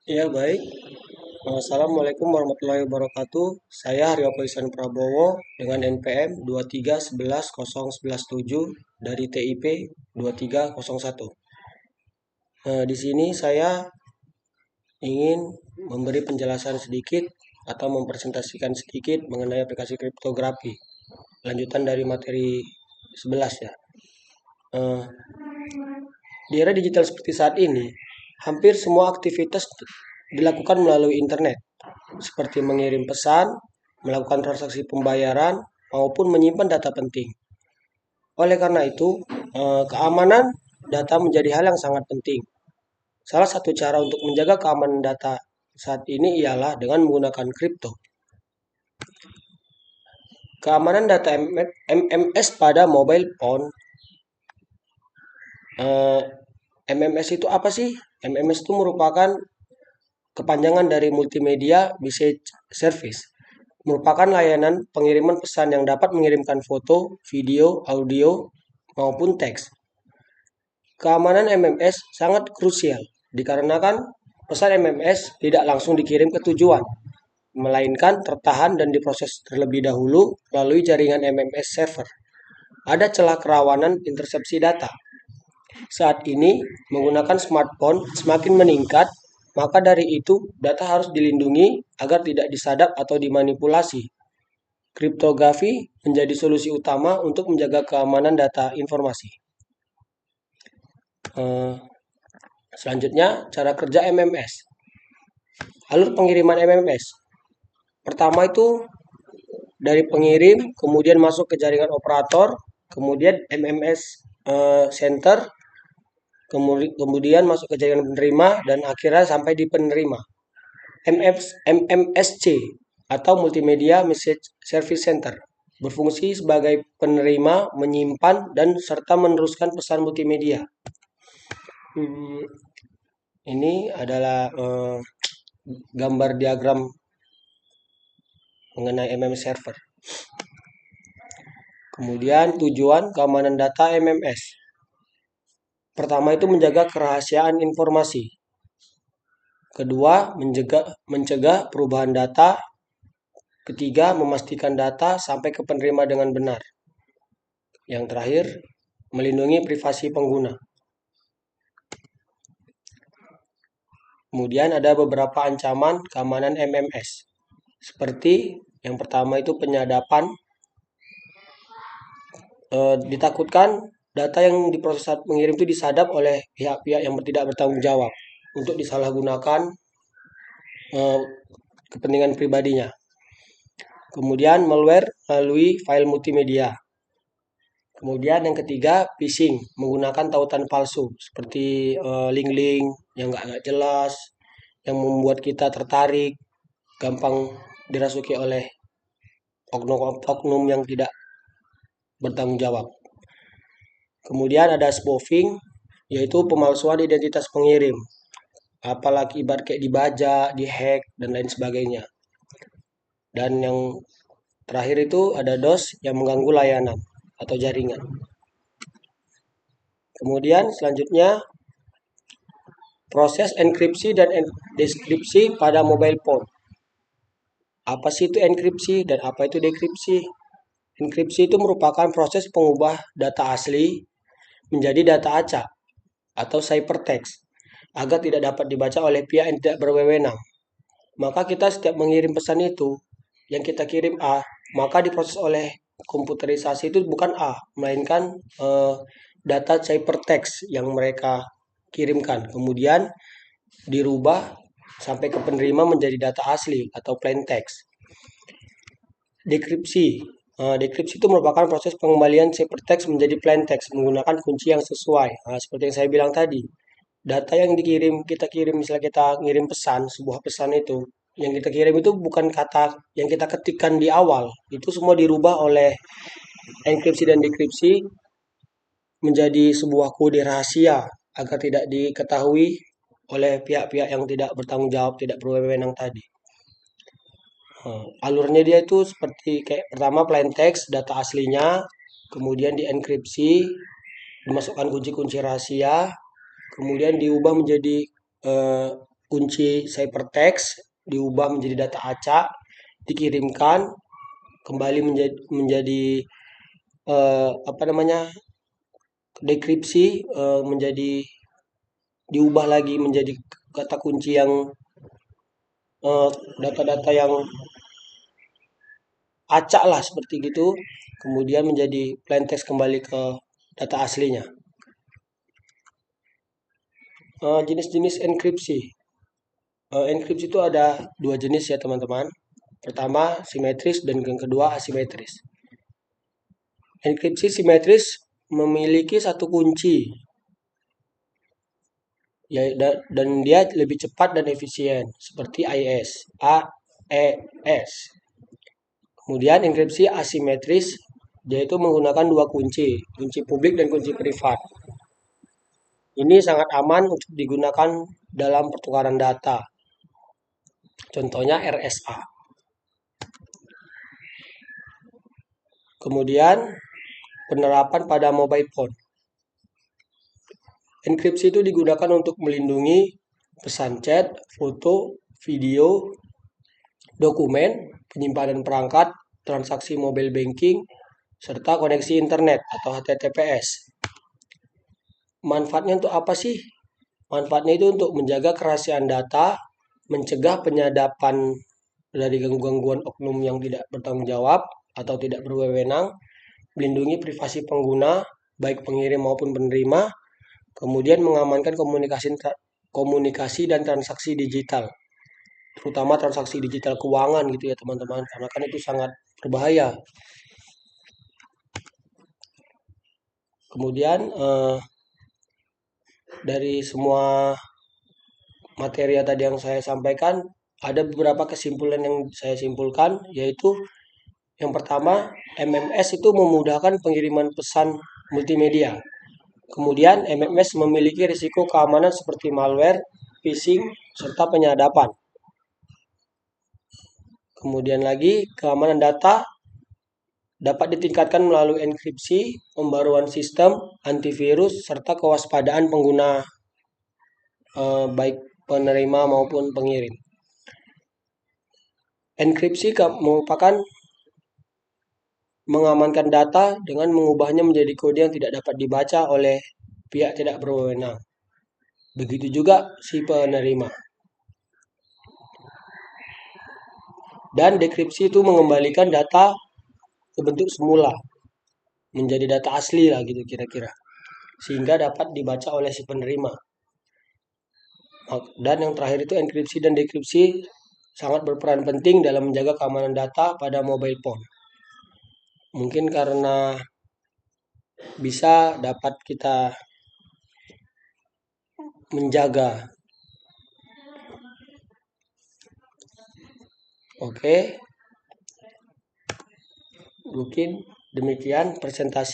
Ya, baik. Assalamualaikum warahmatullahi wabarakatuh. Saya Haryopo Ihsan Prabowo dengan NPM 2311017 dari TIP 2301. Di sini saya ingin memberi penjelasan sedikit atau mempresentasikan sedikit mengenai aplikasi kriptografi. Lanjutan dari materi 11 ya. Eh, di era digital seperti saat ini, hampir semua aktivitas dilakukan melalui internet, seperti mengirim pesan, melakukan transaksi pembayaran, maupun menyimpan data penting. Oleh karena itu, keamanan data menjadi hal yang sangat penting. Salah satu cara untuk menjaga keamanan data saat ini ialah dengan menggunakan kripto. Keamanan data MMS pada mobile phone. eh, MMS itu apa sih? MMS itu merupakan kepanjangan dari Multimedia Message Service, merupakan layanan pengiriman pesan yang dapat mengirimkan foto, video, audio, maupun teks. Keamanan MMS sangat krusial dikarenakan pesan MMS tidak langsung dikirim ke tujuan, melainkan tertahan dan diproses terlebih dahulu melalui jaringan MMS server. Ada celah kerawanan intersepsi data. Saat ini, menggunakan smartphone semakin meningkat, maka dari itu data harus dilindungi agar tidak disadap atau dimanipulasi. Kriptografi menjadi solusi utama untuk menjaga keamanan data informasi. Eh, Selanjutnya, cara kerja MMS. Alur pengiriman MMS. Pertama itu dari pengirim, kemudian masuk ke jaringan operator, kemudian MMS center, kemudian masuk ke jaringan penerima, dan akhirnya sampai di penerima. MMSC atau Multimedia Message Service Center berfungsi sebagai penerima, menyimpan, dan serta meneruskan pesan multimedia. Hmm, ini adalah gambar diagram mengenai MMS server. Kemudian tujuan keamanan data MMS. Pertama itu menjaga kerahasiaan informasi. Kedua, mencegah perubahan data. Ketiga, memastikan data sampai ke penerima dengan benar. Yang terakhir, melindungi privasi pengguna. Kemudian ada beberapa ancaman keamanan MMS. Seperti yang pertama itu penyadapan. Ditakutkan data yang diproses saat mengirim itu disadap oleh pihak-pihak yang tidak bertanggung jawab untuk disalahgunakan kepentingan pribadinya. Kemudian malware melalui file multimedia. Kemudian yang ketiga, phishing menggunakan tautan palsu seperti link-link yang nggak jelas, yang membuat kita tertarik, gampang dirasuki oleh oknum-oknum yang tidak bertanggung jawab. Kemudian ada spoofing, yaitu pemalsuan identitas pengirim, apalagi ibarat kayak dibajak, dihack, dan lain sebagainya. Dan yang terakhir itu ada DOS yang mengganggu layanan atau jaringan. Kemudian selanjutnya proses enkripsi dan deskripsi pada mobile phone. Apa sih itu enkripsi dan apa itu dekripsi? Enkripsi itu merupakan proses pengubah data asli menjadi data acak atau ciphertext agar tidak dapat dibaca oleh pihak yang tidak berwenang. Maka kita setiap mengirim pesan itu, yang kita kirim A, maka diproses oleh komputerisasi itu bukan A, melainkan data ciphertext yang mereka kirimkan. Kemudian dirubah sampai ke penerima menjadi data asli atau plain text. Dekripsi. Dekripsi itu merupakan proses pengembalian ciphertext menjadi plain text menggunakan kunci yang sesuai. Seperti yang saya bilang tadi, data yang kita kirim, misalnya kita ngirim pesan, sebuah pesan itu, yang kita kirim itu bukan kata yang kita ketikkan di awal, itu semua dirubah oleh enkripsi dan dekripsi menjadi sebuah kode rahasia agar tidak diketahui oleh pihak-pihak yang tidak bertanggung jawab, tidak berwenang tadi. Alurnya dia itu seperti kayak pertama plain text, data aslinya, kemudian dienkripsi, dimasukkan kunci-kunci rahasia, kemudian diubah menjadi kunci ciphertext diubah menjadi data acak, dikirimkan kembali menjadi apa namanya, dekripsi, menjadi diubah lagi menjadi kata kunci yang eh, data-data yang acak lah seperti gitu, kemudian menjadi plain text kembali ke data aslinya. Jenis-jenis enkripsi. Enkripsi itu ada dua jenis ya teman-teman. Pertama simetris dan yang kedua asimetris. Enkripsi simetris memiliki satu kunci ya, dan dia lebih cepat dan efisien seperti AES, AES. Kemudian enkripsi asimetris yaitu menggunakan dua kunci, kunci publik dan kunci privat. Ini sangat aman untuk digunakan dalam pertukaran data. Contohnya RSA. Kemudian penerapan pada mobile phone. Enkripsi itu digunakan untuk melindungi pesan chat, foto, video, dokumen, penyimpanan perangkat, transaksi mobile banking, serta koneksi internet atau HTTPS. Manfaatnya untuk apa sih? Manfaatnya itu untuk menjaga kerahasiaan data, mencegah penyadapan dari gangguan oknum yang tidak bertanggung jawab atau tidak berwenang, melindungi privasi pengguna, baik pengirim maupun penerima, kemudian mengamankan komunikasi dan transaksi digital, terutama transaksi digital keuangan gitu ya teman-teman, karena kan itu sangat berbahaya. Kemudian dari semua materi yang tadi yang saya sampaikan, ada beberapa kesimpulan yang saya simpulkan, yaitu yang pertama, MMS itu memudahkan pengiriman pesan multimedia. Kemudian MMS memiliki risiko keamanan seperti malware, phishing, serta penyadapan. Kemudian lagi, keamanan data dapat ditingkatkan melalui enkripsi, pembaruan sistem, antivirus, serta kewaspadaan pengguna baik penerima maupun pengirim. Enkripsi merupakan mengamankan data dengan mengubahnya menjadi kode yang tidak dapat dibaca oleh pihak tidak berwenang. Begitu juga si penerima. Dan dekripsi itu mengembalikan data ke bentuk semula, menjadi data asli lah gitu kira-kira, sehingga dapat dibaca oleh si penerima. Dan yang terakhir itu enkripsi dan dekripsi sangat berperan penting dalam menjaga keamanan data pada mobile phone. Mungkin karena bisa dapat kita menjaga. Oke, mungkin demikian presentasi.